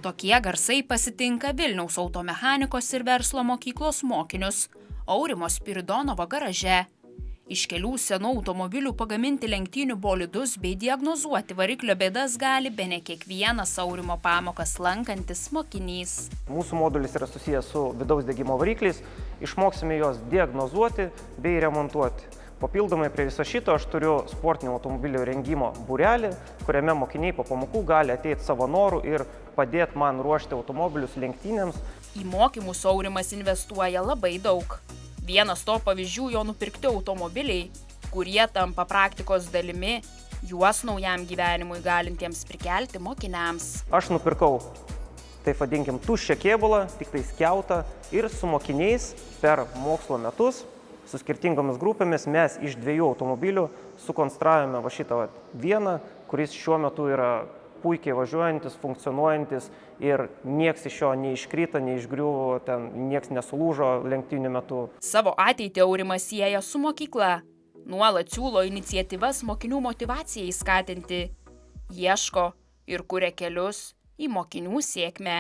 Tokie garsai pasitinka Vilniaus automechanikos ir verslo mokyklos mokinius Aurimo Spiridonovo garaže. Iš kelių senų automobilių pagaminti lenktynių bolidus bei diagnozuoti variklio bėdas gali bene kiekvienas Aurimo pamokas lankantis mokinys. Mūsų modulis yra susijęs su vidaus degimo varikliais, išmoksime juos diagnozuoti bei remontuoti. Papildomai prie viso šito aš turiu sportinio automobilio rengimo būrelį, kuriame mokiniai po pamokų gali ateiti savo norų ir padėti man ruošti automobilius lenktynėms. Į mokymus Aurimas investuoja labai daug. Vienas to pavyzdžių jo nupirkti automobiliai, kurie tampa praktikos dalimi, juos naujam gyvenimui galintiems prikelti mokiniams. Aš nupirkau, taip vadinkim, tuščią kėbulą, tik tai skiautą ir su mokiniais per mokslo metus, su skirtingomis grupėmis mes iš 2 automobilių sukonstravome va šitą vieną, kuris šiuo metu yra puikiai važiuojantis, funkcionuojantis ir nieks iš jo neiškrito, neišgriuvo, ten nieks nesulūžo lenktynių metu. Savo ateitį Aurimas sieja su mokykla. Nuolat siūlo iniciatyvas mokinių motyvacijai skatinti. Ieško ir kuria kelius į mokinių sėkmę.